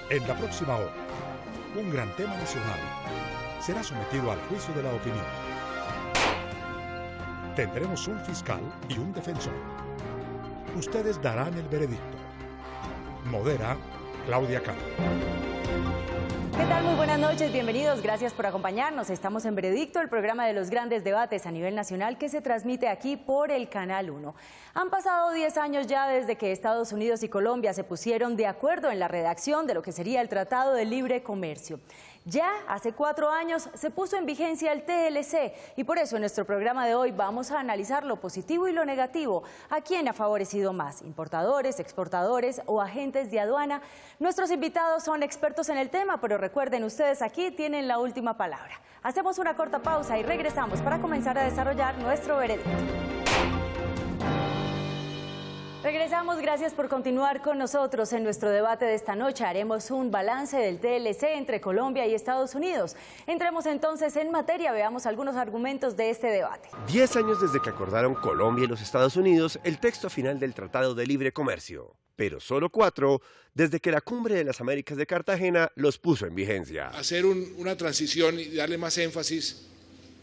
En la próxima hora, un gran tema nacional será sometido al juicio de la opinión. Tendremos un fiscal y un defensor. Ustedes darán el veredicto. Modera Claudia Cano. ¿Qué tal? Muy buenas noches, bienvenidos, gracias por acompañarnos. Estamos en Veredicto, el programa de los grandes debates a nivel nacional que se transmite aquí por el Canal 1. Han pasado 10 años ya desde que Estados Unidos y Colombia se pusieron de acuerdo en la redacción de lo que sería el Tratado de Libre Comercio. Ya hace 4 años se puso en vigencia el TLC y por eso en nuestro programa de hoy vamos a analizar lo positivo y lo negativo. ¿A quién ha favorecido más? ¿Importadores, exportadores o agentes de aduana? Nuestros invitados son expertos en el tema, pero recuerden, ustedes aquí tienen la última palabra. Hacemos una corta pausa y regresamos para comenzar a desarrollar nuestro veredicto. Regresamos, gracias por continuar con nosotros. En nuestro debate de esta noche haremos un balance del TLC entre Colombia y Estados Unidos. Entremos entonces en materia, veamos algunos argumentos de este debate. 10 años desde que acordaron Colombia y los Estados Unidos el texto final del Tratado de Libre Comercio, pero solo 4 desde que la Cumbre de las Américas de Cartagena los puso en vigencia. Hacer una transición y darle más énfasis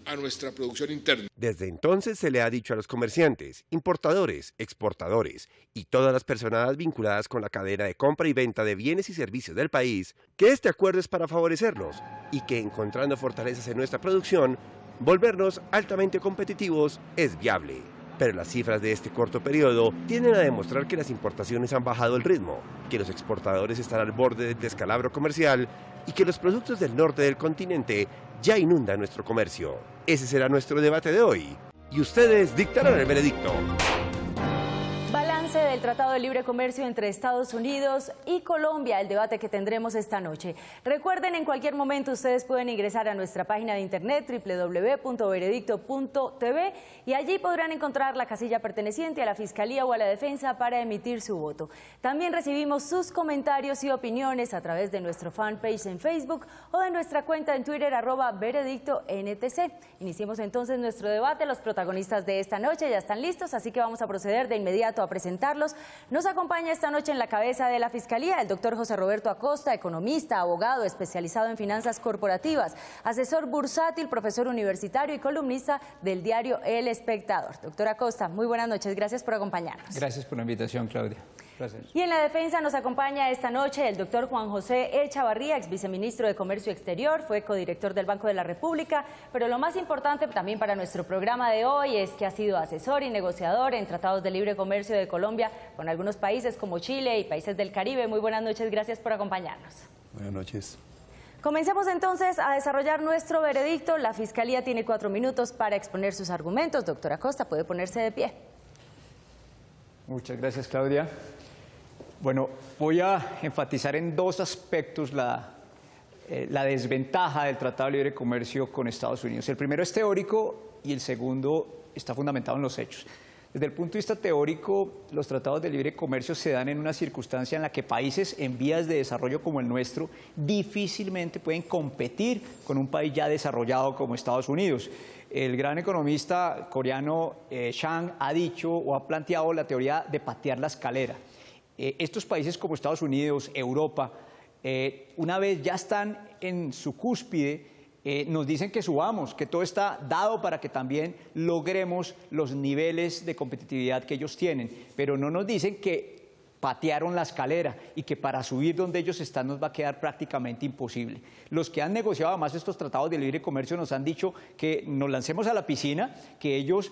a nuestra producción interna. Desde entonces se le ha dicho a los comerciantes, importadores, exportadores y todas las personas vinculadas con la cadena de compra y venta de bienes y servicios del país que este acuerdo es para favorecerlos y que encontrando fortalezas en nuestra producción, volvernos altamente competitivos es viable. Pero las cifras de este corto periodo tienden a demostrar que las importaciones han bajado el ritmo, que los exportadores están al borde del descalabro comercial y que los productos del norte del continente ya inundan nuestro comercio. Ese será nuestro debate de hoy y ustedes dictarán el veredicto. Balance del Tratado de Libre Comercio entre Estados Unidos y Colombia, el debate que tendremos esta noche. Recuerden, en cualquier momento ustedes pueden ingresar a nuestra página de internet www.veredicto.tv y allí podrán encontrar la casilla perteneciente a la Fiscalía o a la Defensa para emitir su voto. También recibimos sus comentarios y opiniones a través de nuestro fanpage en Facebook o de nuestra cuenta en Twitter @veredictontc. Iniciemos entonces nuestro debate. Los protagonistas de esta noche ya están listos, así que vamos a proceder de inmediato a presentarlos. Nos acompaña esta noche en la cabeza de la Fiscalía el doctor José Roberto Acosta, economista, abogado especializado en finanzas corporativas, asesor bursátil, profesor universitario y columnista del diario El Espectador. Doctor Acosta, muy buenas noches, gracias por acompañarnos. Gracias por la invitación, Claudia. Gracias. Y en la defensa nos acompaña esta noche el doctor Juan José Echavarría, ex viceministro de Comercio Exterior, fue codirector del Banco de la República, pero lo más importante también para nuestro programa de hoy es que ha sido asesor y negociador en tratados de libre comercio de Colombia con algunos países como Chile y países del Caribe. Muy buenas noches, gracias por acompañarnos. Buenas noches. Comencemos entonces a desarrollar nuestro veredicto. La Fiscalía tiene 4 minutos para exponer sus argumentos. Doctor Acosta, puede ponerse de pie. Muchas gracias, Claudia. Bueno, voy a enfatizar en 2 aspectos la desventaja del Tratado de Libre Comercio con Estados Unidos. El primero es teórico y el segundo está fundamentado en los hechos. Desde el punto de vista teórico, los tratados de libre comercio se dan en una circunstancia en la que países en vías de desarrollo como el nuestro difícilmente pueden competir con un país ya desarrollado como Estados Unidos. El gran economista coreano Chang ha dicho o ha planteado la teoría de patear la escalera. Estos países como Estados Unidos, Europa, una vez ya están en su cúspide, nos dicen que subamos, que todo está dado para que también logremos los niveles de competitividad que ellos tienen, pero no nos dicen que patearon la escalera y que para subir donde ellos están nos va a quedar prácticamente imposible. Los que han negociado además estos tratados de libre comercio nos han dicho que nos lancemos a la piscina, que ellos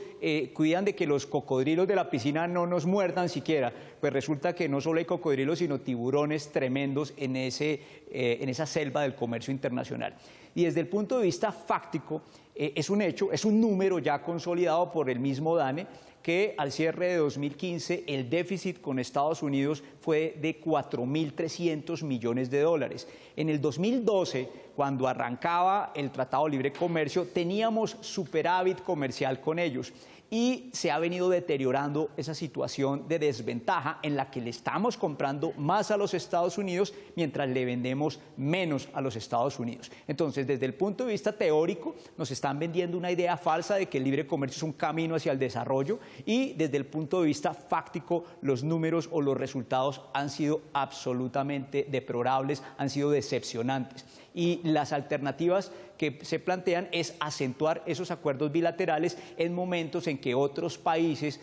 cuidan de que los cocodrilos de la piscina no nos muerdan siquiera. Pues resulta que no solo hay cocodrilos, sino tiburones tremendos en esa selva del comercio internacional. Y desde el punto de vista fáctico, es un hecho, es un número ya consolidado por el mismo DANE, que al cierre de 2015 el déficit con Estados Unidos fue de 4.300 millones de dólares. En el 2012, cuando arrancaba el Tratado de Libre Comercio, teníamos superávit comercial con ellos. y se ha venido deteriorando esa situación de desventaja en la que le estamos comprando más a los Estados Unidos mientras le vendemos menos a los Estados Unidos. Entonces, desde el punto de vista teórico, nos están vendiendo una idea falsa de que el libre comercio es un camino hacia el desarrollo, y desde el punto de vista fáctico, los números o los resultados han sido absolutamente deplorables, han sido decepcionantes. Y las alternativas que se plantean es acentuar esos acuerdos bilaterales en momentos en que otros países,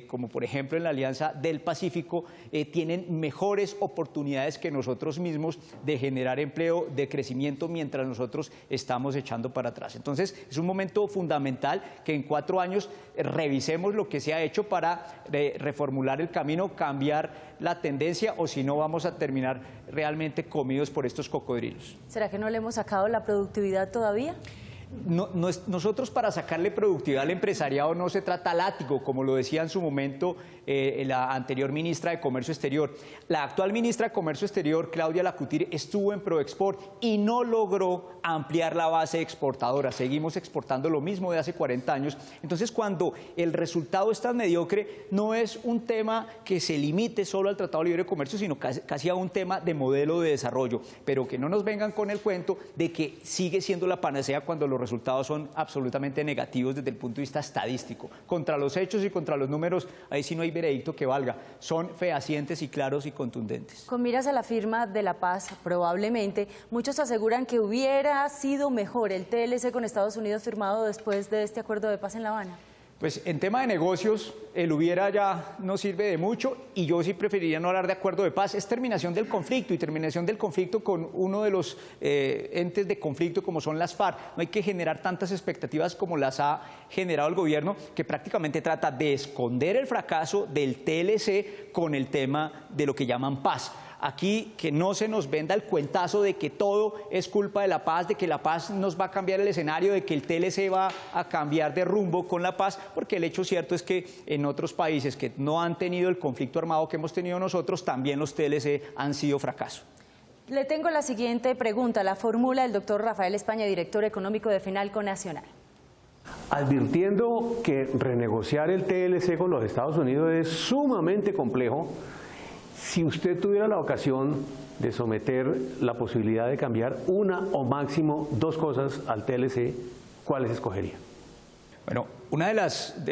como por ejemplo en la Alianza del Pacífico, tienen mejores oportunidades que nosotros mismos de generar empleo, de crecimiento, mientras nosotros estamos echando para atrás. Entonces, es un momento fundamental que en 4 años revisemos lo que se ha hecho para reformular el camino, cambiar la tendencia, o si no vamos a terminar realmente comidos por estos cocodrilos. ¿Será que no le hemos sacado la productividad todavía? Nosotros, para sacarle productividad al empresariado, no se trata látigo, como lo decía en su momento la anterior ministra de Comercio Exterior. La actual ministra de Comercio Exterior, Claudia Lacutir, estuvo en Proexport y no logró ampliar la base exportadora. Seguimos exportando lo mismo de hace 40 años. Entonces, cuando el resultado es tan mediocre, no es un tema que se limite solo al Tratado de Libre Comercio, sino casi a un tema de modelo de desarrollo. Pero que no nos vengan con el cuento de que sigue siendo la panacea cuando los resultados son absolutamente negativos desde el punto de vista estadístico. Contra los hechos y contra los números, ahí sí no hay veredicto que valga. Son fehacientes y claros y contundentes. Con miras a la firma de la paz, probablemente, muchos aseguran que hubiera sido mejor el TLC con Estados Unidos firmado después de este acuerdo de paz en La Habana. Pues en tema de negocios, el hubiera ya no sirve de mucho, y yo sí preferiría no hablar de acuerdo de paz. Es terminación del conflicto, y terminación del conflicto con uno de los entes de conflicto como son las FARC. No hay que generar tantas expectativas como las ha generado el gobierno, que prácticamente trata de esconder el fracaso del TLC con el tema de lo que llaman paz. Aquí que no se nos venda el cuentazo de que todo es culpa de la paz, de que la paz nos va a cambiar el escenario, de que el TLC va a cambiar de rumbo con la paz, porque el hecho cierto es que en otros países que no han tenido el conflicto armado que hemos tenido nosotros, también los TLC han sido fracaso. Le tengo la siguiente pregunta, la formula el doctor Rafael España, director económico de Fenalco Nacional. Advirtiendo que renegociar el TLC con los Estados Unidos es sumamente complejo, si usted tuviera la ocasión de someter la posibilidad de cambiar una o máximo 2 cosas al TLC, ¿cuáles escogería? Bueno, una de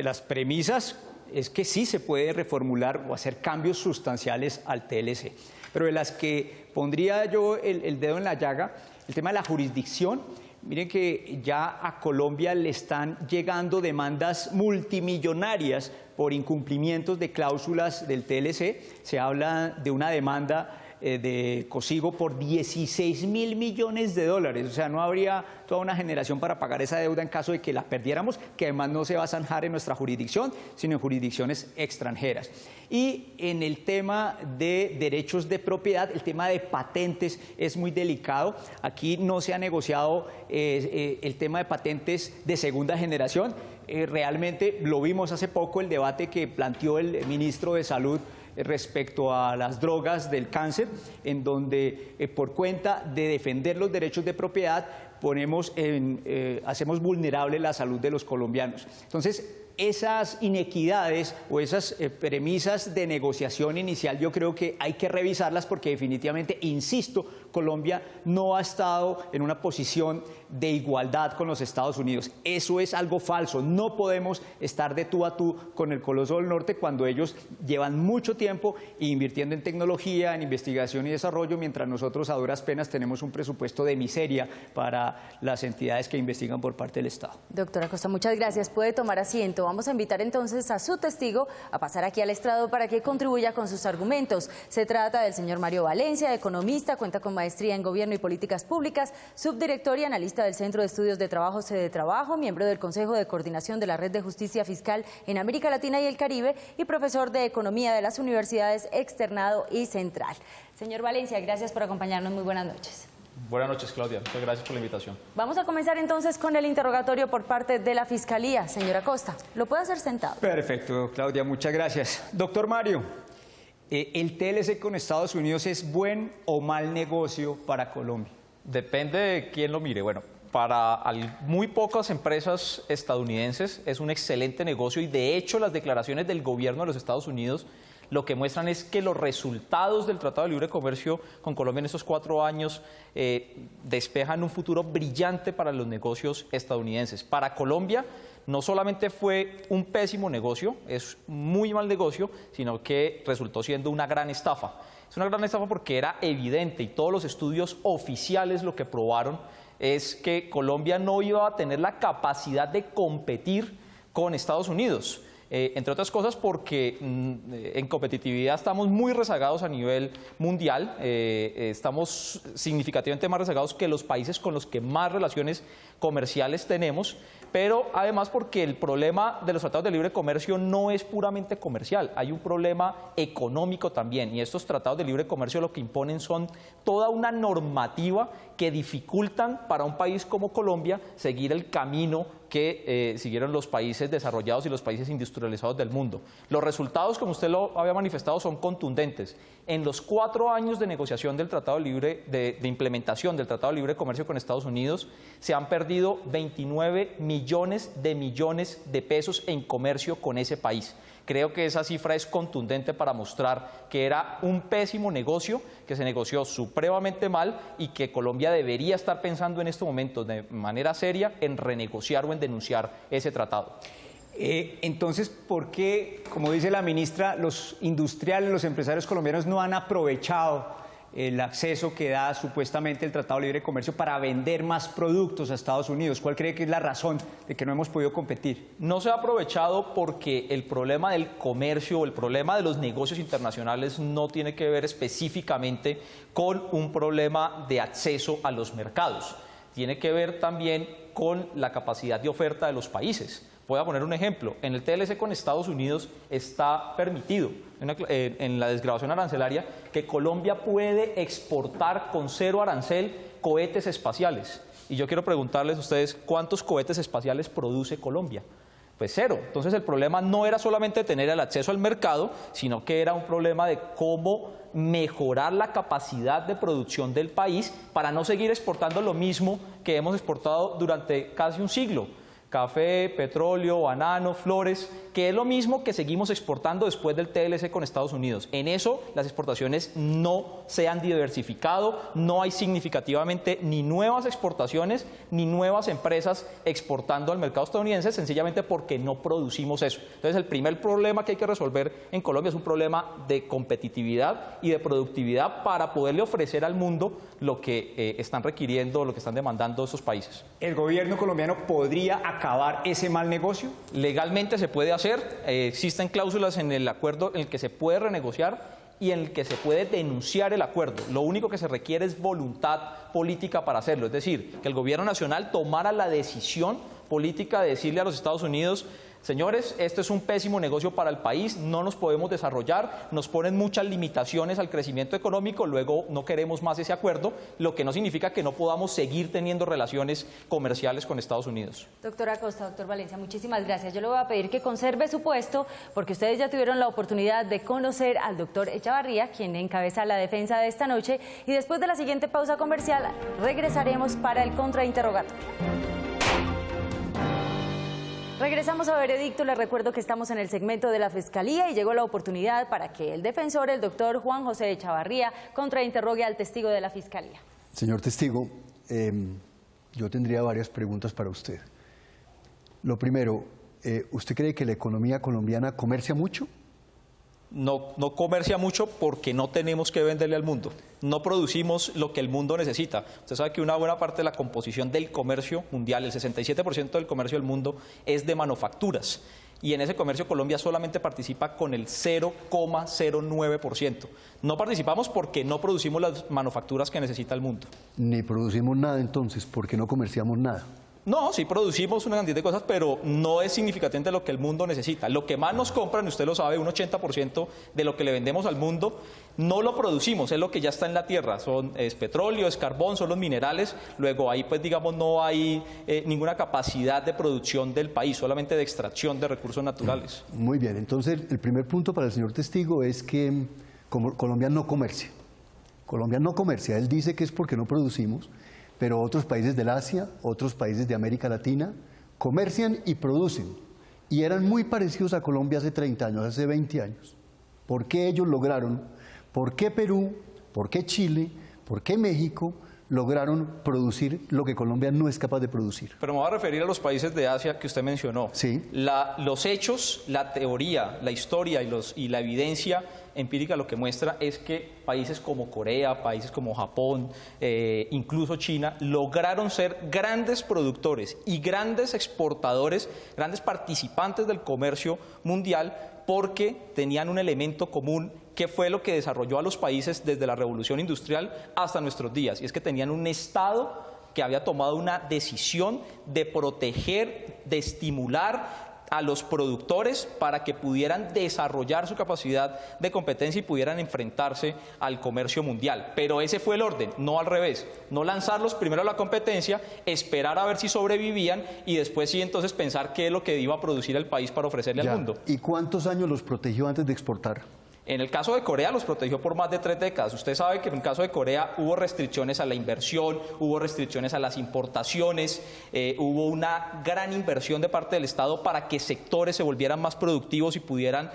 las premisas es que sí se puede reformular o hacer cambios sustanciales al TLC, pero de las que pondría yo el dedo en la llaga, el tema de la jurisdicción. Miren que ya a Colombia le están llegando demandas multimillonarias por incumplimientos de cláusulas del TLC. Se habla de una demanda de Cosigo por 16.000 millones de dólares. O sea, no habría toda una generación para pagar esa deuda en caso de que la perdiéramos, que además no se va a zanjar en nuestra jurisdicción, sino en jurisdicciones extranjeras. Y en el tema de derechos de propiedad, el tema de patentes es muy delicado. Aquí no se ha negociado el tema de patentes de segunda generación. Realmente lo vimos hace poco, el debate que planteó el ministro de Salud respecto a las drogas del cáncer, en donde por cuenta de defender los derechos de propiedad hacemos vulnerable la salud de los colombianos. Entonces, esas inequidades o esas premisas de negociación inicial yo creo que hay que revisarlas, porque definitivamente, insisto, Colombia no ha estado en una posición de igualdad con los Estados Unidos. Eso es algo falso. No podemos estar de tú a tú con el Coloso del Norte cuando ellos llevan mucho tiempo invirtiendo en tecnología, en investigación y desarrollo, mientras nosotros a duras penas tenemos un presupuesto de miseria para las entidades que investigan por parte del Estado. Doctora Costa, muchas gracias. Puede tomar asiento. Vamos a invitar entonces a su testigo a pasar aquí al estrado para que contribuya con sus argumentos. Se trata del señor Mario Valencia, economista, cuenta con maestría en Gobierno y Políticas Públicas, subdirector y analista del Centro de Estudios de Trabajo Sede Trabajo, miembro del Consejo de Coordinación de la Red de Justicia Fiscal en América Latina y el Caribe y profesor de Economía de las Universidades Externado y Central. Señor Valencia, gracias por acompañarnos. Muy buenas noches. Buenas noches, Claudia. Muchas gracias por la invitación. Vamos a comenzar entonces con el interrogatorio por parte de la Fiscalía. Señora Costa, ¿lo puede hacer sentado? Perfecto, Claudia, muchas gracias. Doctor Mario, ¿el TLC con Estados Unidos es buen o mal negocio para Colombia? Depende de quién lo mire. Bueno, para muy pocas empresas estadounidenses es un excelente negocio y de hecho las declaraciones del gobierno de los Estados Unidos lo que muestran es que los resultados del Tratado de Libre Comercio con Colombia en estos 4 años despejan un futuro brillante para los negocios estadounidenses. Para Colombia no solamente fue un pésimo negocio, es muy mal negocio, sino que resultó siendo una gran estafa. Es una gran estafa porque era evidente y todos los estudios oficiales lo que probaron es que Colombia no iba a tener la capacidad de competir con Estados Unidos. Entre otras cosas porque en competitividad estamos muy rezagados a nivel mundial, estamos significativamente más rezagados que los países con los que más relaciones comerciales tenemos, pero además porque el problema de los tratados de libre comercio no es puramente comercial, hay un problema económico también y estos tratados de libre comercio lo que imponen son toda una normativa que dificultan para un país como Colombia seguir el camino que siguieron los países desarrollados y los países industrializados del mundo. Los resultados, como usted lo había manifestado, son contundentes. En los 4 años de negociación del Tratado Libre, de implementación del Tratado de Libre Comercio con Estados Unidos, se han perdido 29 millones de pesos en comercio con ese país. Creo que esa cifra es contundente para mostrar que era un pésimo negocio, que se negoció supremamente mal y que Colombia debería estar pensando en este momento de manera seria en renegociar o en denunciar ese tratado. Entonces, ¿por qué, como dice la ministra, los industriales, los empresarios colombianos no han aprovechado el acceso que da supuestamente el Tratado de Libre Comercio para vender más productos a Estados Unidos? ¿Cuál cree que es la razón de que no hemos podido competir? No se ha aprovechado porque el problema del comercio, el problema de los negocios internacionales no tiene que ver específicamente con un problema de acceso a los mercados. Tiene que ver también con la capacidad de oferta de los países. Voy a poner un ejemplo. En el TLC con Estados Unidos está permitido, en la desgravación arancelaria, que Colombia puede exportar con 0 arancel cohetes espaciales. Y yo quiero preguntarles a ustedes, ¿cuántos cohetes espaciales produce Colombia? Pues 0. Entonces el problema no era solamente tener el acceso al mercado, sino que era un problema de cómo mejorar la capacidad de producción del país para no seguir exportando lo mismo que hemos exportado durante casi un siglo. Café, petróleo, banano, flores, que es lo mismo que seguimos exportando después del TLC con Estados Unidos. En eso las exportaciones no se han diversificado, no hay significativamente ni nuevas exportaciones ni nuevas empresas exportando al mercado estadounidense, sencillamente porque no producimos eso. Entonces el primer problema que hay que resolver en Colombia es un problema de competitividad y de productividad para poderle ofrecer al mundo lo que están requiriendo, lo que están demandando esos países. ¿El gobierno colombiano podría acabar ese mal negocio? Legalmente se puede hacer, existen cláusulas en el acuerdo en el que se puede renegociar y en el que se puede denunciar el acuerdo. Lo único que se requiere es voluntad política para hacerlo, es decir, que el gobierno nacional tomara la decisión política de decirle a los Estados Unidos: señores, este es un pésimo negocio para el país, no nos podemos desarrollar, nos ponen muchas limitaciones al crecimiento económico, luego no queremos más ese acuerdo, lo que no significa que no podamos seguir teniendo relaciones comerciales con Estados Unidos. Doctora Costa, doctor Valencia, muchísimas gracias. Yo le voy a pedir que conserve su puesto porque ustedes ya tuvieron la oportunidad de conocer al doctor Echavarría, quien encabeza la defensa de esta noche, y después de la siguiente pausa comercial regresaremos para el contrainterrogatorio. Regresamos a Veredicto. Les recuerdo que estamos en el segmento de la Fiscalía y llegó la oportunidad para que el defensor, el doctor Juan José Echavarría, contrainterrogue al testigo de la Fiscalía. Señor testigo, yo tendría varias preguntas para usted. Lo primero, ¿usted cree que la economía colombiana comercia mucho? No comercia mucho porque no tenemos que venderle al mundo. No producimos lo que el mundo necesita. Usted sabe que una buena parte de la composición del comercio mundial, el 67% del comercio del mundo, es de manufacturas. Y en ese comercio Colombia solamente participa con el 0,09%. No participamos porque no producimos las manufacturas que necesita el mundo. Ni producimos nada entonces, porque no comerciamos nada. No, sí producimos una cantidad de cosas, pero no es significativamente lo que el mundo necesita. Lo que más nos compran, y usted lo sabe, un 80% de lo que le vendemos al mundo, no lo producimos, es lo que ya está en la tierra. Es petróleo, es carbón, son los minerales. Luego ahí, pues digamos, no hay ninguna capacidad de producción del país, solamente de extracción de recursos naturales. Muy bien, entonces el primer punto para el señor testigo es que Colombia no comercia. Colombia no comercia, él dice que es porque no producimos, pero otros países del Asia, otros países de América Latina, comercian y producen. Y eran muy parecidos a Colombia hace 30 años, hace 20 años. ¿Por qué ellos lograron? ¿Por qué Perú? ¿Por qué Chile? ¿Por qué México lograron producir lo que Colombia no es capaz de producir? Pero me voy a referir a los países de Asia que usted mencionó. Sí. Los hechos, la teoría, la historia y la evidencia empírica lo que muestra es que países como Corea, países como Japón, incluso China, lograron ser grandes productores y grandes exportadores, grandes participantes del comercio mundial porque tenían un elemento común que fue lo que desarrolló a los países desde la Revolución Industrial hasta nuestros días, y es que tenían un Estado que había tomado una decisión de proteger, de estimular a los productores para que pudieran desarrollar su capacidad de competencia y pudieran enfrentarse al comercio mundial. Pero ese fue el orden, no al revés. No lanzarlos primero a la competencia, esperar a ver si sobrevivían y después sí entonces pensar qué es lo que iba a producir el país para ofrecerle al mundo. ¿Y cuántos años los protegió antes de exportar? En el caso de Corea los protegió por más de 3 décadas. Usted sabe que en el caso de Corea hubo restricciones a la inversión, hubo restricciones a las importaciones, hubo una gran inversión de parte del Estado para que sectores se volvieran más productivos y pudieran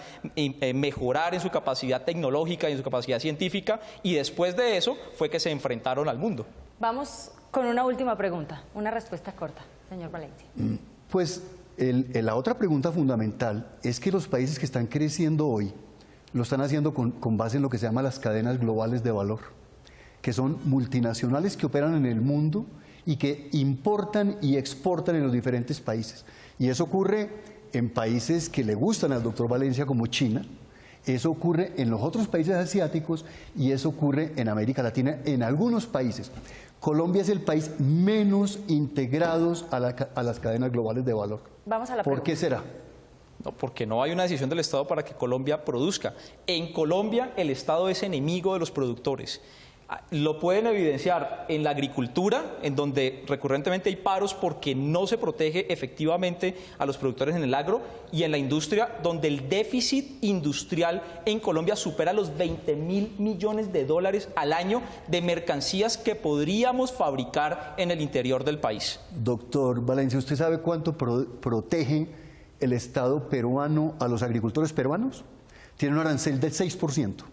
mejorar en su capacidad tecnológica y en su capacidad científica, y después de eso fue que se enfrentaron al mundo. Vamos con una última pregunta, una respuesta corta, señor Valencia. Pues la otra pregunta fundamental es que los países que están creciendo hoy lo están haciendo con base en lo que se llama las cadenas globales de valor, que son multinacionales que operan en el mundo y que importan y exportan en los diferentes países. Y eso ocurre en países que le gustan al doctor Valencia, como China, eso ocurre en los otros países asiáticos y eso ocurre en América Latina, en algunos países. Colombia es el país menos integrado a las cadenas globales de valor. Vamos a la pregunta. ¿Por qué será? No, porque no hay una decisión del Estado para que Colombia produzca. En Colombia el Estado es enemigo de los productores. Lo pueden evidenciar en la agricultura, en donde recurrentemente hay paros porque no se protege efectivamente a los productores en el agro, y en la industria, donde el déficit industrial en Colombia supera los 20.000 millones de dólares al año de mercancías que podríamos fabricar en el interior del país. Doctor Valencia, ¿usted sabe cuánto protege el Estado peruano a los agricultores peruanos? Tiene un arancel del 6%.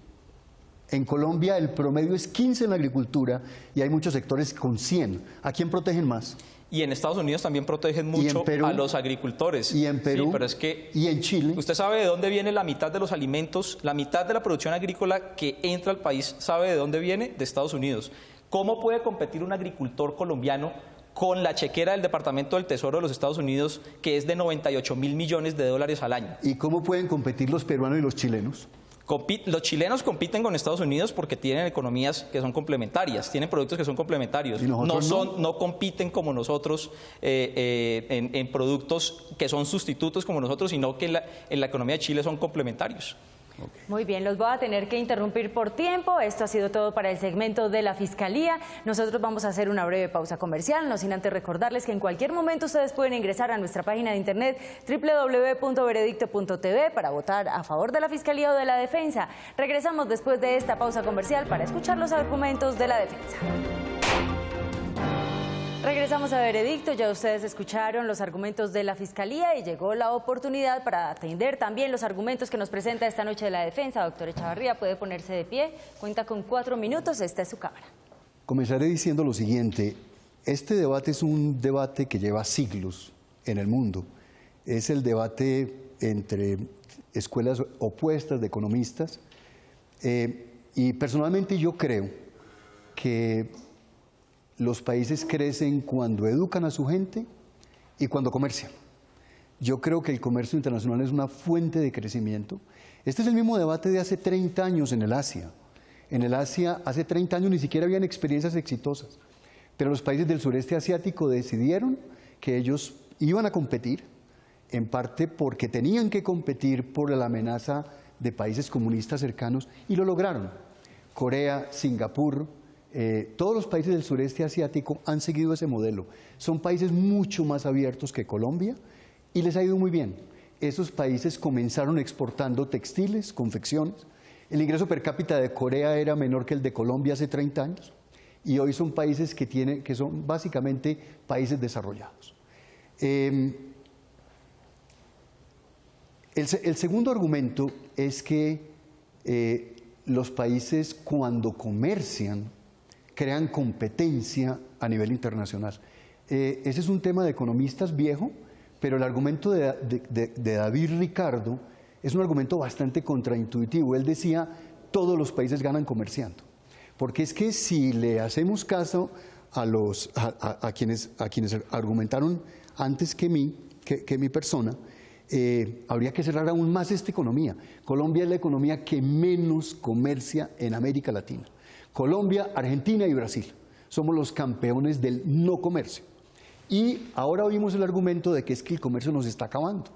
En Colombia el promedio es 15 en la agricultura y hay muchos sectores con 100. ¿A quién protegen más? Y en Estados Unidos también protegen mucho a los agricultores. Y en Perú, sí, pero es que, y en Chile. ¿Usted sabe de dónde viene la mitad de los alimentos? La mitad de la producción agrícola que entra al país, ¿sabe de dónde viene? De Estados Unidos. ¿Cómo puede competir un agricultor colombiano con la chequera del Departamento del Tesoro de los Estados Unidos, que es de 98.000 millones de dólares al año? ¿Y cómo pueden competir los peruanos y los chilenos? Los chilenos compiten con Estados Unidos porque tienen economías que son complementarias, tienen productos que son complementarios. No compiten como nosotros en productos que son sustitutos como nosotros, sino que en la economía de Chile son complementarios. Okay. Muy bien, los voy a tener que interrumpir por tiempo. Esto ha sido todo para el segmento de la Fiscalía. Nosotros vamos a hacer una breve pausa comercial, no sin antes recordarles que en cualquier momento ustedes pueden ingresar a nuestra página de internet www.veredicto.tv para votar a favor de la Fiscalía o de la Defensa. Regresamos después de esta pausa comercial para escuchar los argumentos de la Defensa. Regresamos a Veredicto, ya ustedes escucharon los argumentos de la Fiscalía y llegó la oportunidad para atender también los argumentos que nos presenta esta noche de la Defensa. Doctor Echavarría, puede ponerse de pie, cuenta con 4 minutos, esta es su cámara. Comenzaré diciendo lo siguiente, este debate es un debate que lleva siglos en el mundo. Es el debate entre escuelas opuestas de economistas y personalmente yo creo que los países crecen cuando educan a su gente y cuando comercian. Yo creo que el comercio internacional es una fuente de crecimiento. Este es el mismo debate de hace 30 años en el Asia. En el Asia, hace 30 años ni siquiera habían experiencias exitosas. Pero los países del sureste asiático decidieron que ellos iban a competir, en parte porque tenían que competir por la amenaza de países comunistas cercanos, y lo lograron. Corea, Singapur, todos los países del sureste asiático han seguido ese modelo. Son países mucho más abiertos que Colombia y les ha ido muy bien. Esos países comenzaron exportando textiles, confecciones. El ingreso per cápita de Corea era menor que el de Colombia hace 30 años y hoy son países que son básicamente países desarrollados. El segundo argumento es que los países cuando comercian crean competencia a nivel internacional. Ese es un tema de economistas viejo, pero el argumento de David Ricardo es un argumento bastante contraintuitivo. Él decía, todos los países ganan comerciando. Porque es que si le hacemos caso a quienes argumentaron antes que mi persona, habría que cerrar aún más esta economía. Colombia es la economía que menos comercia en América Latina. Colombia, Argentina y Brasil somos los campeones del no comercio. Y ahora oímos el argumento de que es que el comercio nos está acabando,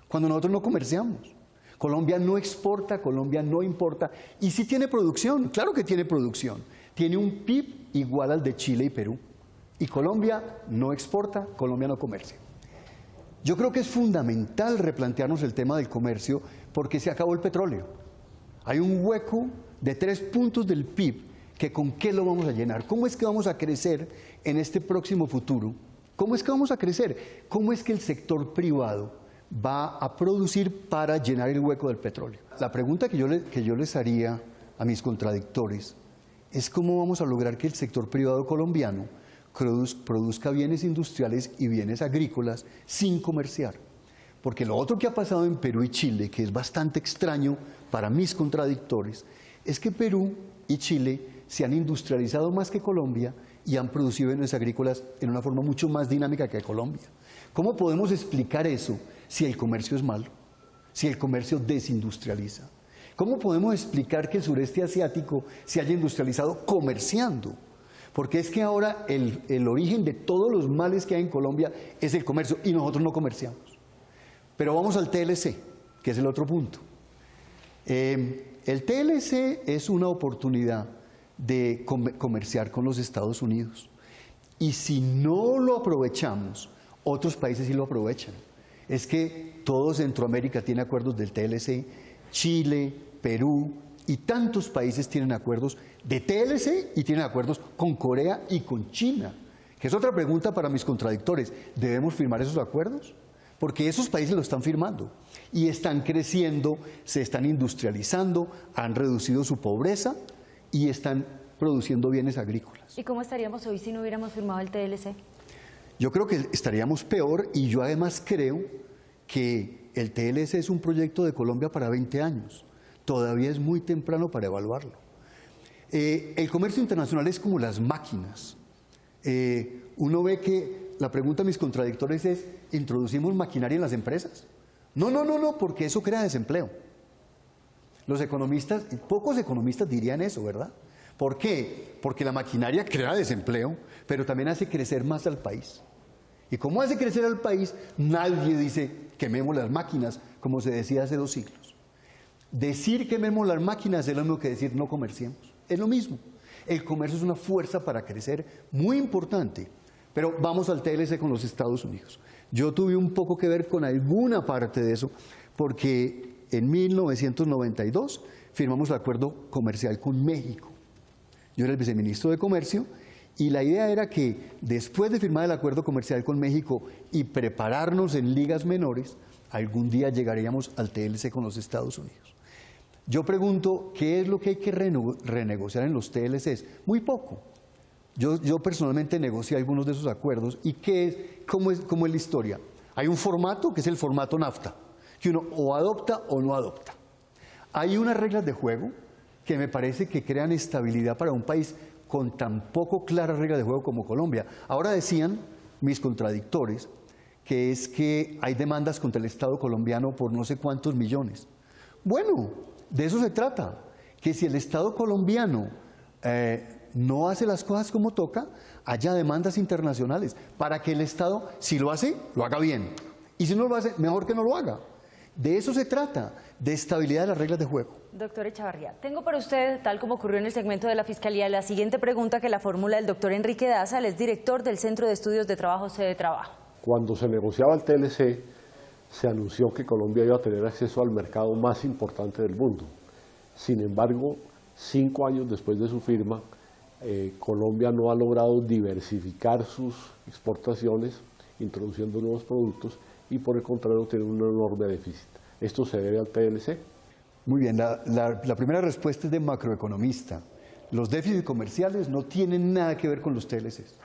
cuando nosotros no comerciamos. Colombia no exporta, Colombia no importa, y sí tiene producción, claro que tiene producción. Tiene un PIB igual al de Chile y Perú. Y Colombia no exporta, Colombia no comercia. Yo creo que es fundamental replantearnos el tema del comercio porque se acabó el petróleo. Hay un hueco de 3 puntos del PIB que con qué lo vamos a llenar. ¿Cómo es que vamos a crecer en este próximo futuro? ¿Cómo es que vamos a crecer? ¿Cómo es que el sector privado va a producir para llenar el hueco del petróleo? La pregunta que yo les haría a mis contradictores es cómo vamos a lograr que el sector privado colombiano produzca bienes industriales y bienes agrícolas sin comerciar. Porque lo otro que ha pasado en Perú y Chile, que es bastante extraño para mis contradictores, es que Perú y Chile se han industrializado más que Colombia y han producido bienes agrícolas en una forma mucho más dinámica que Colombia. ¿Cómo podemos explicar eso si el comercio es malo? Si el comercio desindustrializa. ¿Cómo podemos explicar que el sureste asiático se haya industrializado comerciando? Porque es que ahora el origen de todos los males que hay en Colombia es el comercio y nosotros no comerciamos. Pero vamos al TLC, que es el otro punto. El TLC es una oportunidad de comerciar con los Estados Unidos. Y si no lo aprovechamos, otros países sí lo aprovechan. Es que todo Centroamérica tiene acuerdos del TLC, Chile, Perú y tantos países tienen acuerdos de TLC y tienen acuerdos con Corea y con China. Que es otra pregunta para mis contradictores. ¿Debemos firmar esos acuerdos? Porque esos países lo están firmando y están creciendo, se están industrializando, han reducido su pobreza y están produciendo bienes agrícolas. ¿Y cómo estaríamos hoy si no hubiéramos firmado el TLC? Yo creo que estaríamos peor y yo además creo que el TLC es un proyecto de Colombia para 20 años. Todavía es muy temprano para evaluarlo. El comercio internacional es como las máquinas. Uno ve que la pregunta de mis contradictores es, ¿introducimos maquinaria en las empresas? No, porque eso crea desempleo. Los economistas, pocos economistas dirían eso, ¿verdad? ¿Por qué? Porque la maquinaria crea desempleo, pero también hace crecer más al país. ¿Y cómo hace crecer al país? Nadie dice quememos las máquinas, como se decía hace 2 siglos. Decir quememos las máquinas es lo mismo que decir no comerciemos. Es lo mismo. El comercio es una fuerza para crecer muy importante. Pero vamos al TLC con los Estados Unidos. Yo tuve un poco que ver con alguna parte de eso, porque en 1992 firmamos el acuerdo comercial con México. Yo era el viceministro de Comercio y la idea era que después de firmar el acuerdo comercial con México y prepararnos en ligas menores, algún día llegaríamos al TLC con los Estados Unidos. Yo pregunto, ¿qué es lo que hay que renegociar en los TLCs? Muy poco. Yo personalmente negocié algunos de esos acuerdos y ¿cómo es la historia? Hay un formato que es el formato NAFTA, que uno o adopta o no adopta. Hay unas reglas de juego que me parece que crean estabilidad para un país con tan poco claras reglas de juego como Colombia. Ahora decían mis contradictores que es que hay demandas contra el Estado colombiano por no sé cuántos millones. Bueno, de eso se trata, que si el Estado colombiano no hace las cosas como toca, haya demandas internacionales para que el Estado, si lo hace, lo haga bien. Y si no lo hace, mejor que no lo haga. De eso se trata, de estabilidad de las reglas de juego. Doctor Echavarría, tengo para usted, tal como ocurrió en el segmento de la Fiscalía, la siguiente pregunta que la formula el doctor Enrique Daza, él es director del Centro de Estudios de Trabajo, Sede Trabajo. Cuando se negociaba el TLC, se anunció que Colombia iba a tener acceso al mercado más importante del mundo. Sin embargo, 5 años después de su firma, Colombia no ha logrado diversificar sus exportaciones, introduciendo nuevos productos, y por el contrario tiene un enorme déficit. ¿Esto se debe al TLC? Muy bien, la primera respuesta es de macroeconomista. Los déficits comerciales no tienen nada que ver con los TLCs.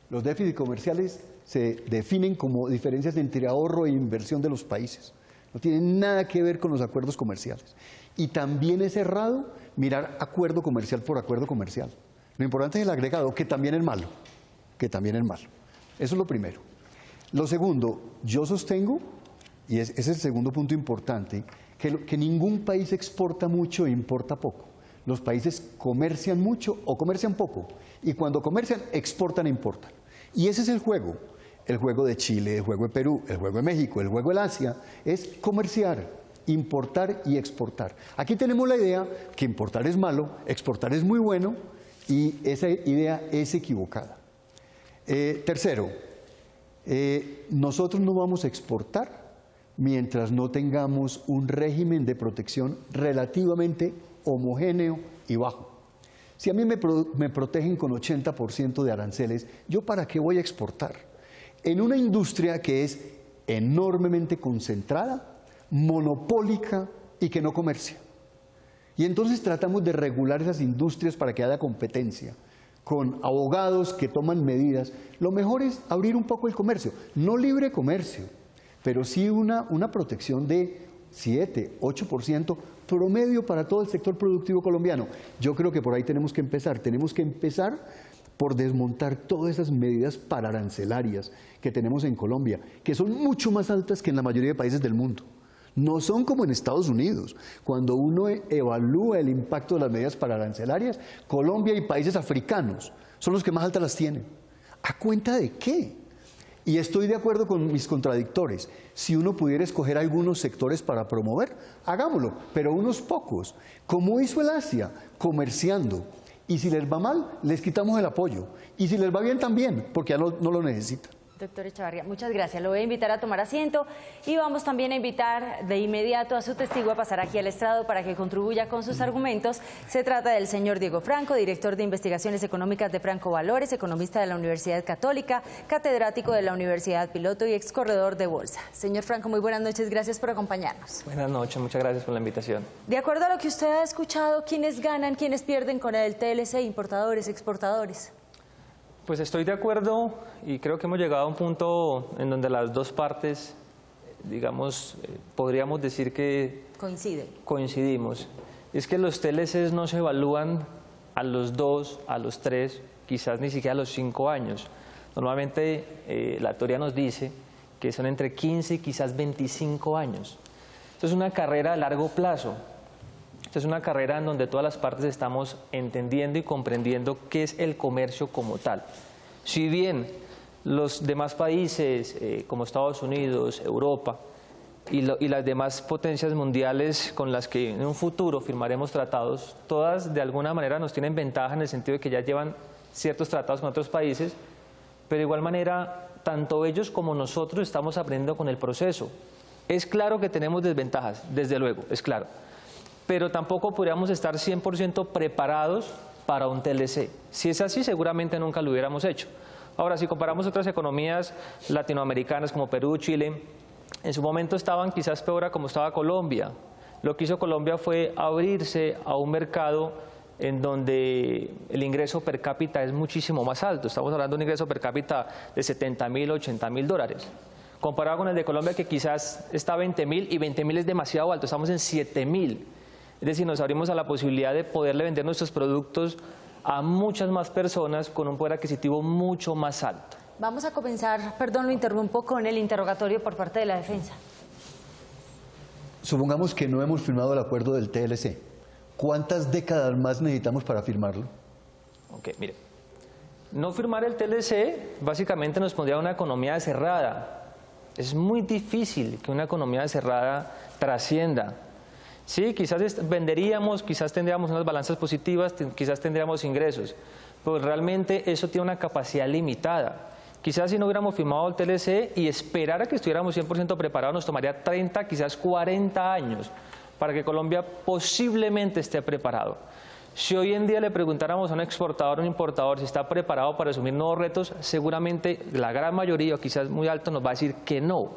Los déficits comerciales se definen como diferencias entre ahorro e inversión de los países. No tienen nada que ver con los acuerdos comerciales. Y también es errado mirar acuerdo comercial por acuerdo comercial. Lo importante es el agregado, que también es malo. Que también es malo. Eso es lo primero. Lo segundo, yo sostengo, y ese es el segundo punto importante, que ningún país exporta mucho e importa poco. Los países comercian mucho o comercian poco. Y cuando comercian, exportan e importan. Y ese es el juego. El juego de Chile, el juego de Perú, el juego de México, el juego del Asia, es comerciar, importar y exportar. Aquí tenemos la idea que importar es malo, exportar es muy bueno, y esa idea es equivocada. Tercero, nosotros no vamos a exportar mientras no tengamos un régimen de protección relativamente homogéneo y bajo. Si a mí me protegen con 80% de aranceles, ¿yo para qué voy a exportar? En una industria que es enormemente concentrada, monopólica y que no comercia. Y entonces tratamos de regular esas industrias para que haya competencia, con abogados que toman medidas. Lo mejor es abrir un poco el comercio, no libre comercio, pero sí una protección de 7, 8% promedio para todo el sector productivo colombiano. Yo creo que por ahí tenemos que empezar por desmontar todas esas medidas pararancelarias que tenemos en Colombia, que son mucho más altas que en la mayoría de países del mundo. No son como en Estados Unidos. Cuando uno evalúa el impacto de las medidas pararancelarias, Colombia y países africanos son los que más altas las tienen. ¿A cuenta de qué? Y estoy de acuerdo con mis contradictores. Si uno pudiera escoger algunos sectores para promover, hagámoslo, pero unos pocos. Como hizo el Asia, comerciando. Y si les va mal, les quitamos el apoyo. Y si les va bien, también, porque ya no lo necesitan. Doctor Echavarría, muchas gracias. Lo voy a invitar a tomar asiento y vamos también a invitar de inmediato a su testigo a pasar aquí al estrado para que contribuya con sus argumentos. Se trata del señor Diego Franco, director de Investigaciones Económicas de Franco Valores, economista de la Universidad Católica, catedrático de la Universidad Piloto y excorredor de bolsa. Señor Franco, muy buenas noches, gracias por acompañarnos. Buenas noches, muchas gracias por la invitación. De acuerdo a lo que usted ha escuchado, ¿quiénes ganan, quiénes pierden con el TLC, importadores, exportadores? Pues estoy de acuerdo y creo que hemos llegado a un punto en donde las dos partes, digamos, podríamos decir que coincidimos. Es que los TLCs no se evalúan a los 2, a los 3, quizás ni siquiera a los 5 años. Normalmente la teoría nos dice que son entre 15 y quizás 25 años. Esto es una carrera a largo plazo. Esta es una carrera en donde todas las partes estamos entendiendo y comprendiendo qué es el comercio como tal. Si bien los demás países como Estados Unidos, Europa y las demás potencias mundiales con las que en un futuro firmaremos tratados, todas de alguna manera nos tienen ventaja en el sentido de que ya llevan ciertos tratados con otros países, pero de igual manera tanto ellos como nosotros estamos aprendiendo con el proceso. Es claro que tenemos desventajas, desde luego, es claro. Pero tampoco podríamos estar 100% preparados para un TLC. Si es así, seguramente nunca lo hubiéramos hecho. Ahora, si comparamos otras economías latinoamericanas como Perú, Chile, en su momento estaban quizás peor a como estaba Colombia. Lo que hizo Colombia fue abrirse a un mercado en donde el ingreso per cápita es muchísimo más alto. Estamos hablando de un ingreso per cápita de $70.000, $80.000. Comparado con el de Colombia, que quizás está a 20.000 y 20.000 es demasiado alto, estamos en 7.000. Es decir, nos abrimos a la posibilidad de poderle vender nuestros productos a muchas más personas con un poder adquisitivo mucho más alto. Vamos a comenzar, perdón, lo interrumpo, con el interrogatorio por parte de la defensa. Supongamos que no hemos firmado el acuerdo del TLC. ¿Cuántas décadas más necesitamos para firmarlo? Ok, mire. No firmar el TLC básicamente nos pondría una economía cerrada. Es muy difícil que una economía cerrada trascienda. Sí, quizás venderíamos, quizás tendríamos unas balanzas positivas, quizás tendríamos ingresos, pero realmente eso tiene una capacidad limitada. Quizás si no hubiéramos firmado el TLC y esperar a que estuviéramos 100% preparados nos tomaría 30, quizás 40 años para que Colombia posiblemente esté preparado. Si hoy en día le preguntáramos a un exportador o un importador si está preparado para asumir nuevos retos, seguramente la gran mayoría, o quizás muy alto, nos va a decir que no.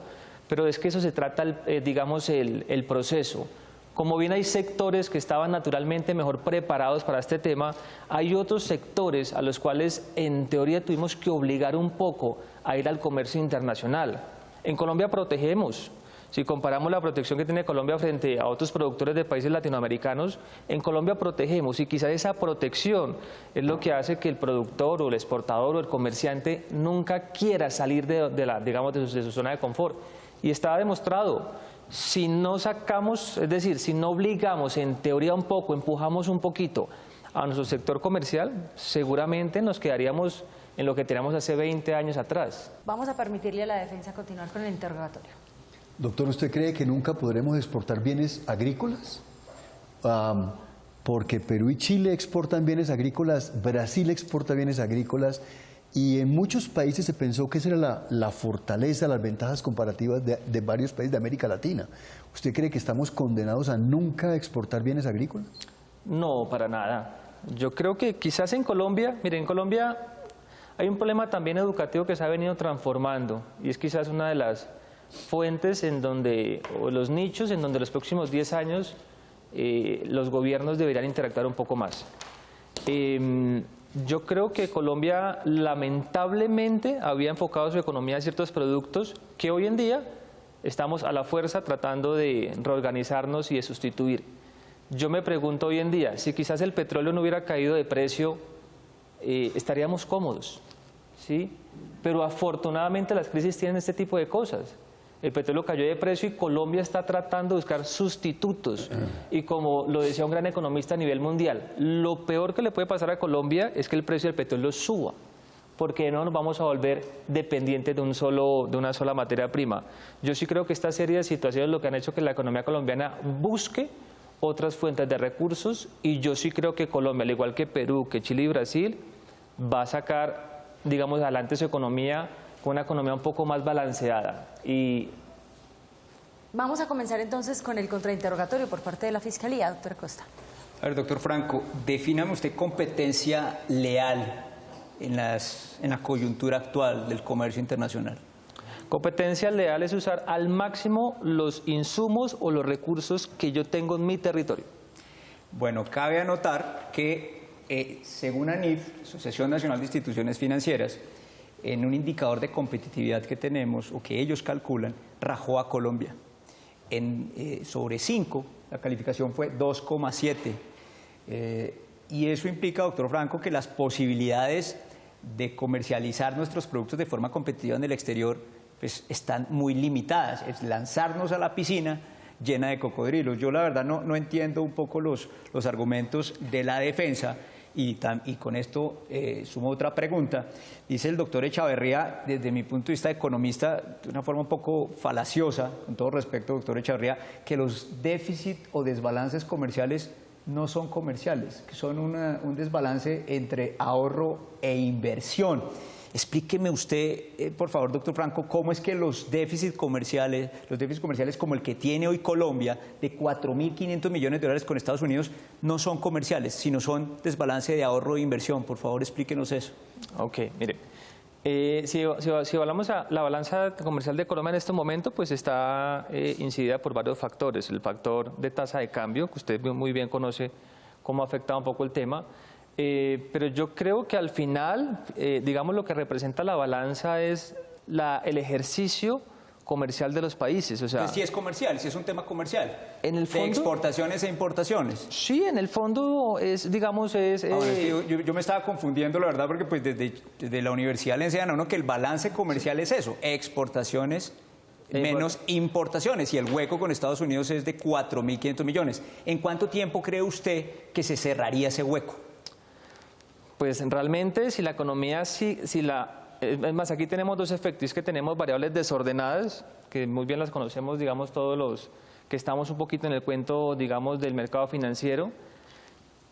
Pero es que eso se trata, digamos, el proceso. Como bien hay sectores que estaban naturalmente mejor preparados para este tema, hay otros sectores a los cuales en teoría tuvimos que obligar un poco a ir al comercio internacional. En Colombia protegemos. Si comparamos la protección que tiene Colombia frente a otros productores de países latinoamericanos, en Colombia protegemos y quizás esa protección es lo que hace que el productor o el exportador o el comerciante nunca quiera salir de su zona de confort. Y está demostrado, si no sacamos, es decir, si no obligamos en teoría un poco, empujamos un poquito a nuestro sector comercial, seguramente nos quedaríamos en lo que teníamos hace 20 años atrás. Vamos a permitirle a la defensa continuar con el interrogatorio. Doctor, ¿usted cree que nunca podremos exportar bienes agrícolas? Porque Perú y Chile exportan bienes agrícolas, Brasil exporta bienes agrícolas y en muchos países se pensó que esa era la fortaleza, las ventajas comparativas de varios países de América Latina. ¿Usted cree que estamos condenados a nunca exportar bienes agrícolas? No, para nada. Yo creo que quizás en Colombia, mire, en Colombia hay un problema también educativo que se ha venido transformando y es quizás una de las fuentes en donde, o los nichos en donde los próximos 10 años los gobiernos deberían interactuar un poco más. Yo creo que Colombia lamentablemente había enfocado su economía en ciertos productos que hoy en día estamos a la fuerza tratando de reorganizarnos y de sustituir. Yo me pregunto hoy en día, si quizás el petróleo no hubiera caído de precio, estaríamos cómodos, ¿sí? Pero afortunadamente las crisis tienen este tipo de cosas. El petróleo cayó de precio y Colombia está tratando de buscar sustitutos. Y como lo decía un gran economista a nivel mundial, lo peor que le puede pasar a Colombia es que el precio del petróleo suba, porque no nos vamos a volver dependientes de una sola materia prima. Yo sí creo que esta serie de situaciones lo que han hecho que la economía colombiana busque otras fuentes de recursos y yo sí creo que Colombia, al igual que Perú, que Chile y Brasil, va a sacar, digamos, adelante su economía con una economía un poco más balanceada. Y vamos a comenzar entonces con el contrainterrogatorio por parte de la Fiscalía, doctor Costa. A ver, doctor Franco, defíname usted competencia leal en la coyuntura actual del comercio internacional. Competencia leal es usar al máximo los insumos o los recursos que yo tengo en mi territorio. Bueno, cabe anotar que según ANIF, Asociación Nacional de Instituciones Financieras, en un indicador de competitividad que tenemos o que ellos calculan, rajó a Colombia. Sobre 5, la calificación fue 2,7. Y eso implica, doctor Franco, que las posibilidades de comercializar nuestros productos de forma competitiva en el exterior pues, están muy limitadas. Es lanzarnos a la piscina llena de cocodrilos. Yo la verdad no entiendo un poco los argumentos de la defensa. Y con esto sumo otra pregunta. Dice el doctor Echavarría, desde mi punto de vista de economista, de una forma un poco falaciosa, con todo respeto, doctor Echavarría, que los déficits o desbalances comerciales no son comerciales, que son un desbalance entre ahorro e inversión. Explíqueme usted, por favor, doctor Franco, cómo es que los déficits comerciales como el que tiene hoy Colombia, de 4.500 millones de dólares con Estados Unidos, no son comerciales, sino son desbalance de ahorro e inversión. Por favor, explíquenos eso. Ok, mire, si hablamos a la balanza comercial de Colombia en este momento, pues está incidida por varios factores. El factor de tasa de cambio, que usted muy bien conoce cómo ha afectado un poco el tema. Pero yo creo que al final, digamos, lo que representa la balanza es el ejercicio comercial de los países. O sea, entonces, sí es comercial, sí es un tema comercial. En el fondo, de exportaciones e importaciones. Sí, en el fondo es, digamos, yo me estaba confundiendo, la verdad, porque pues desde la universidad le enseñan a uno que el balance comercial es eso, exportaciones menos importaciones, y el hueco con Estados Unidos es de 4.500 millones. ¿En cuánto tiempo cree usted que se cerraría ese hueco? Pues realmente si la economía, es más, aquí tenemos dos efectos, es que tenemos variables desordenadas, que muy bien las conocemos, digamos, todos los que estamos un poquito en el cuento, digamos, del mercado financiero,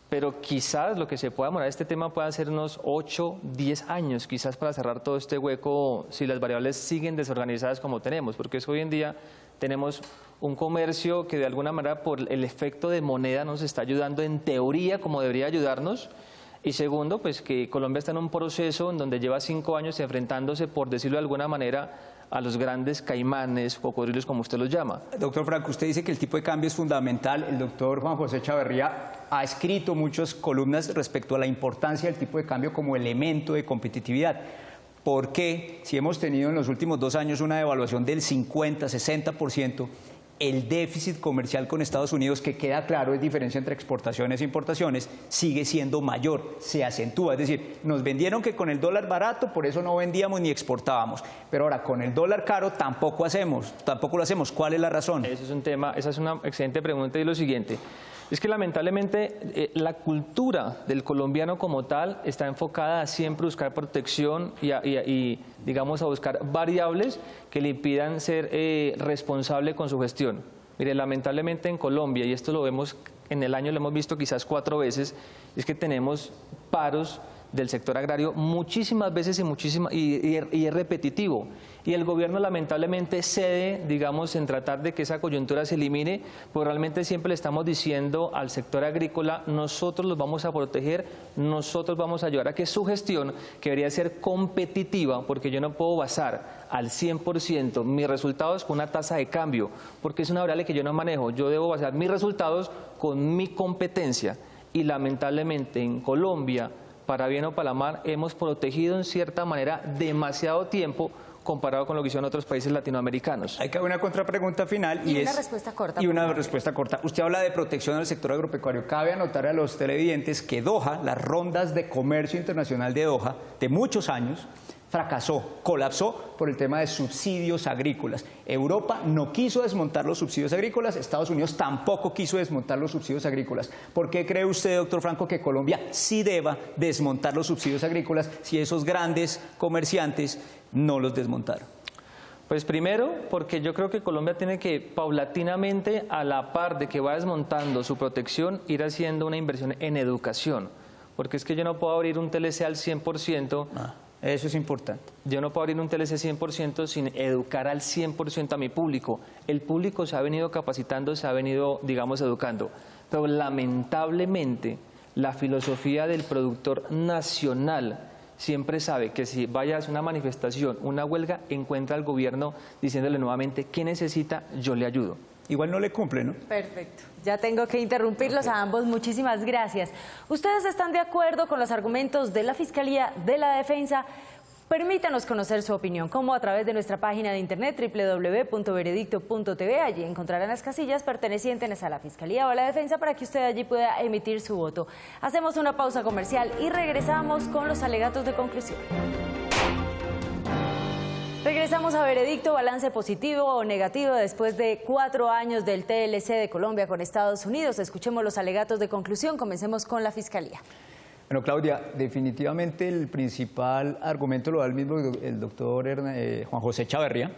pero quizás lo que se pueda demorar este tema pueda ser unos 8, 10 años, quizás para cerrar todo este hueco si las variables siguen desorganizadas como tenemos, porque hoy en día tenemos un comercio que de alguna manera por el efecto de moneda nos está ayudando en teoría como debería ayudarnos, y segundo, pues que Colombia está en un proceso en donde lleva 5 años enfrentándose, por decirlo de alguna manera, a los grandes caimanes, cocodrilos, como usted los llama. Doctor Franco, usted dice que el tipo de cambio es fundamental. El doctor Juan José Chavarría ha escrito muchas columnas respecto a la importancia del tipo de cambio como elemento de competitividad. ¿Por qué, si hemos tenido en los últimos 2 años una devaluación del 50, 60%, el déficit comercial con Estados Unidos, que queda claro es diferencia entre exportaciones e importaciones, sigue siendo mayor, se acentúa? Es decir, nos vendieron que con el dólar barato, por eso no vendíamos ni exportábamos, pero ahora con el dólar caro tampoco lo hacemos. ¿Cuál es la razón? Ese es un tema, esa es una excelente pregunta, y lo siguiente, es que lamentablemente la cultura del colombiano como tal está enfocada a siempre buscar protección y digamos a buscar variables que le impidan ser responsable con su gestión. Mire, lamentablemente en Colombia, y esto lo vemos en el año, lo hemos visto quizás 4 veces, es que tenemos paros del sector agrario muchísimas veces y es repetitivo. Y el gobierno lamentablemente cede, digamos, en tratar de que esa coyuntura se elimine, pero realmente siempre le estamos diciendo al sector agrícola, nosotros los vamos a proteger, nosotros vamos a ayudar a que su gestión, que debería ser competitiva, porque yo no puedo basar al 100% mis resultados con una tasa de cambio, porque es una variable que yo no manejo, yo debo basar mis resultados con mi competencia. Y lamentablemente en Colombia, para bien o para mal, hemos protegido en cierta manera demasiado tiempo comparado con lo que hicieron otros países latinoamericanos. Hay que haber una contrapregunta final y una respuesta corta. Y una respuesta corta. Usted habla de protección del sector agropecuario. Cabe anotar a los televidentes que Doha, las rondas de comercio internacional de Doha, de muchos años, fracasó, colapsó por el tema de subsidios agrícolas. Europa no quiso desmontar los subsidios agrícolas, Estados Unidos tampoco quiso desmontar los subsidios agrícolas. ¿Por qué cree usted, doctor Franco, que Colombia sí deba desmontar los subsidios agrícolas si esos grandes comerciantes no los desmontaron? Pues primero, porque yo creo que Colombia tiene que paulatinamente, a la par de que va desmontando su protección, ir haciendo una inversión en educación. Porque es que yo no puedo abrir un TLC al 100%. Eso es importante. Yo no puedo abrir un TLC 100% sin educar al 100% a mi público. El público se ha venido capacitando, se ha venido, digamos, educando. Pero lamentablemente la filosofía del productor nacional siempre sabe que si vaya a hacer una manifestación, una huelga, encuentra al gobierno diciéndole nuevamente ¿qué necesita? Yo le ayudo. Igual no le cumple, ¿no? Perfecto. Ya tengo que interrumpirlos a ambos. Muchísimas gracias. ¿Ustedes están de acuerdo con los argumentos de la Fiscalía, de la Defensa? Permítanos conocer su opinión, como a través de nuestra página de internet www.veredicto.tv. Allí encontrarán las casillas pertenecientes a la Fiscalía o a la Defensa para que usted allí pueda emitir su voto. Hacemos una pausa comercial y regresamos con los alegatos de conclusión. Regresamos a Veredicto, balance positivo o negativo después de 4 años del TLC de Colombia con Estados Unidos. Escuchemos los alegatos de conclusión. Comencemos con la Fiscalía. Bueno, Claudia, definitivamente el principal argumento lo da el mismo el doctor Juan José Chavarría.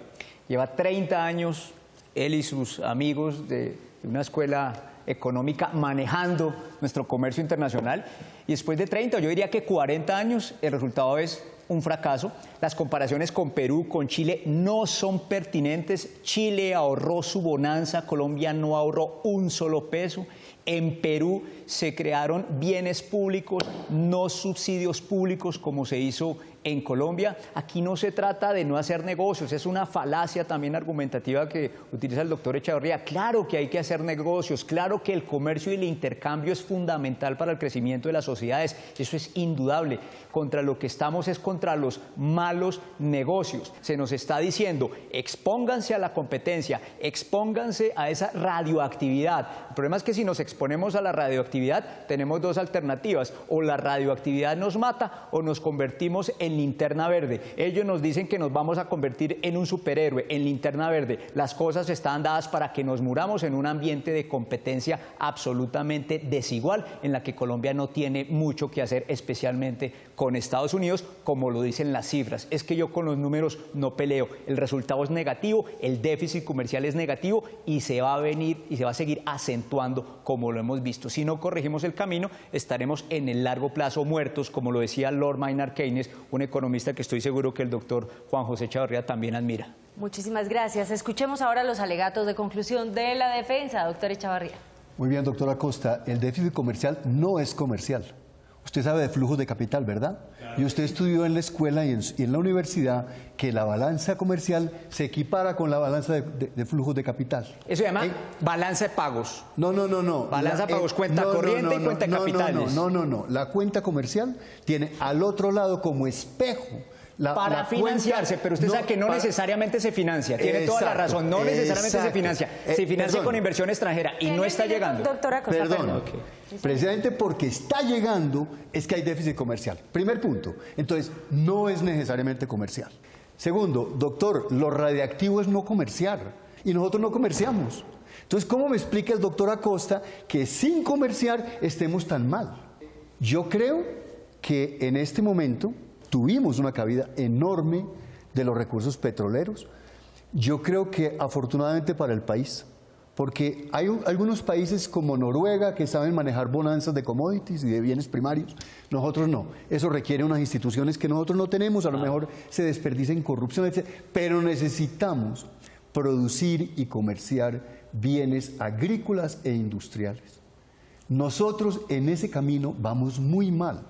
Lleva 30 años, él y sus amigos de una escuela económica manejando nuestro comercio internacional. Y después de 30, yo diría que 40 años, el resultado es un fracaso. Las comparaciones con Perú, con Chile no son pertinentes. Chile ahorró su bonanza, Colombia no ahorró un solo peso. En Perú se crearon bienes públicos, no subsidios públicos como se hizo en Colombia. Aquí no se trata de no hacer negocios, es una falacia también argumentativa que utiliza el doctor Echavarría. Claro que hay que hacer negocios, claro que el comercio y el intercambio es fundamental para el crecimiento de las sociedades, eso es indudable. Contra lo que estamos es contra los malos negocios. Se nos está diciendo, expónganse a la competencia, expónganse a esa radioactividad. El problema es que si nos exponemos a la radioactividad, tenemos 2 alternativas, o la radioactividad nos mata o nos convertimos en linterna verde. Ellos nos dicen que nos vamos a convertir en un superhéroe, en linterna verde. Las cosas están dadas para que nos muramos en un ambiente de competencia absolutamente desigual. desigual en la que Colombia no tiene mucho que hacer, especialmente con Estados Unidos, como lo dicen las cifras. Es que yo con los números no peleo. El resultado es negativo, el déficit comercial es negativo y se va a seguir acentuando como lo hemos visto. Si no corregimos el camino, estaremos en el largo plazo muertos, como lo decía Lord Maynard Keynes, un economista que estoy seguro que el doctor Juan José Chavarría también admira. Muchísimas gracias. Escuchemos ahora los alegatos de conclusión de la defensa, doctor Echavarría. Muy bien, doctora Acosta, el déficit comercial no es comercial. Usted sabe de flujos de capital, ¿verdad? Claro. Y usted estudió en la escuela y en la universidad que la balanza comercial se equipara con la balanza de flujos de capital. Eso se llama balanza de pagos. No. Balanza de pagos, cuenta corriente y cuenta de capitales. No. La cuenta comercial tiene al otro lado como espejo para financiarse, pero usted sabe que no necesariamente se financia. Tiene toda la razón, no necesariamente se financia. Se financia con inversión extranjera y no está llegando. Doctora Acosta, perdón. Precisamente porque está llegando es que hay déficit comercial. Primer punto. Entonces, no es necesariamente comercial. Segundo, doctor, lo radiactivo es no comerciar y nosotros no comerciamos. Entonces, ¿cómo me explica el doctor Acosta que sin comerciar estemos tan mal? Yo creo que en este momento tuvimos una caída enorme de los recursos petroleros. Yo creo que afortunadamente para el país, porque hay algunos países como Noruega que saben manejar bonanzas de commodities y de bienes primarios, nosotros no. Eso requiere unas instituciones que nosotros no tenemos, a lo mejor se desperdicia en corrupción, etc. Pero necesitamos producir y comerciar bienes agrícolas e industriales. Nosotros en ese camino vamos muy mal.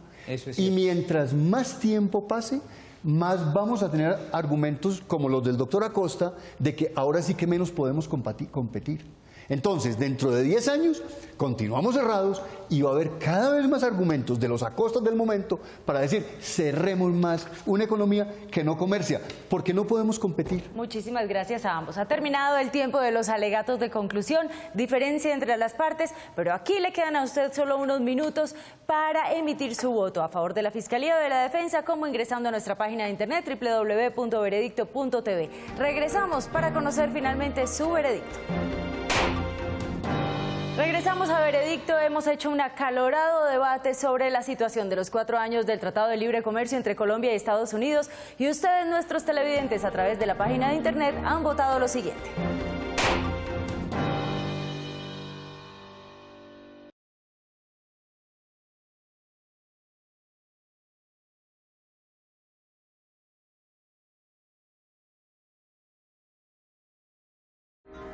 Y mientras más tiempo pase, más vamos a tener argumentos como los del doctor Acosta de que ahora sí que menos podemos competir. Entonces, dentro de 10 años, continuamos cerrados y va a haber cada vez más argumentos de los Acostas del momento para decir, cerremos más una economía que no comercia, porque no podemos competir. Muchísimas gracias a ambos. Ha terminado el tiempo de los alegatos de conclusión, diferencia entre las partes, pero aquí le quedan a usted solo unos minutos para emitir su voto a favor de la Fiscalía o de la Defensa, como ingresando a nuestra página de internet www.veredicto.tv. Regresamos para conocer finalmente su veredicto. Regresamos a Veredicto. Hemos hecho un acalorado debate sobre la situación de los 4 años del Tratado de Libre Comercio entre Colombia y Estados Unidos y ustedes, nuestros televidentes, a través de la página de internet, han votado lo siguiente.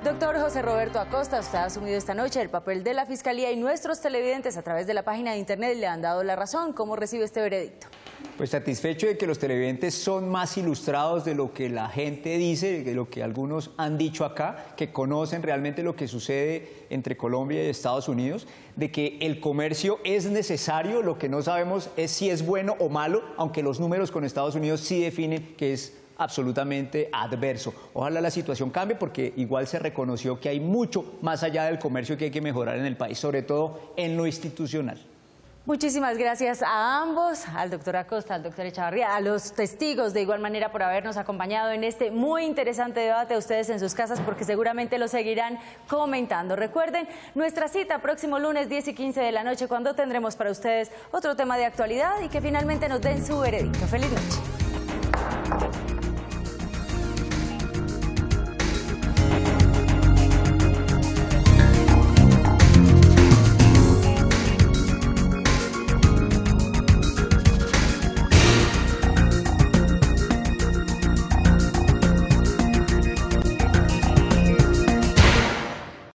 Doctor José Roberto Acosta, usted ha asumido esta noche el papel de la Fiscalía y nuestros televidentes a través de la página de internet le han dado la razón. ¿Cómo recibe este veredicto? Pues satisfecho de que los televidentes son más ilustrados de lo que la gente dice, de lo que algunos han dicho acá, que conocen realmente lo que sucede entre Colombia y Estados Unidos, de que el comercio es necesario, lo que no sabemos es si es bueno o malo, aunque los números con Estados Unidos sí definen que es absolutamente adverso. Ojalá la situación cambie porque igual se reconoció que hay mucho más allá del comercio que hay que mejorar en el país, sobre todo en lo institucional. Muchísimas gracias a ambos, al doctor Acosta, al doctor Echavarría, a los testigos de igual manera por habernos acompañado en este muy interesante debate, a ustedes en sus casas porque seguramente lo seguirán comentando. Recuerden nuestra cita próximo lunes 10 y 15 de la noche cuando tendremos para ustedes otro tema de actualidad y que finalmente nos den su veredicto. ¡Feliz noche!